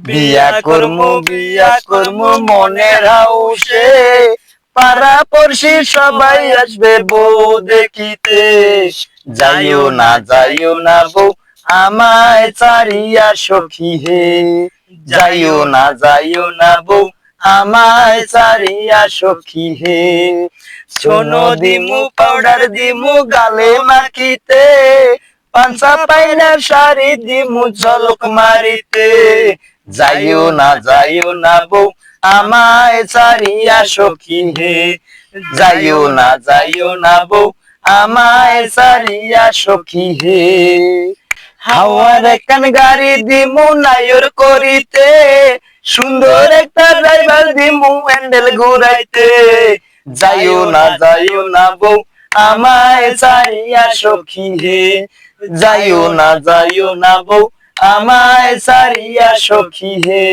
বিয়া করমু মনের হাউসে, পাড়া পড়শি সবাই আসবে বউ দেখিতে। যাইও না বউ আমায় ছাড়িয়া সখী হে, যাইও না বউ আমায় ছাড়িয়া সখী হে। সোনো দিমু পাউডার দিমু গালে মাখিতে, পাঞ্চা পাইনার শাড়ি দিমু ঝলক মারিতে। যাইও না বউ আমায় ছাড়িয়া সখী হে, যাইও না বউ আমায় ছাড়িয়া সখী হে। হাওয়ার একখান গাড়ি দিমু নায়র করিতে, সুন্দর একটা ড্রাইভার দিমু হ্যান্ডেল ঘুরাইতে। যাইও না বউ আমায় ছাড়িয়া সখী হে, যাইও না বউ আমায় ছাড়িয়া সখী হে।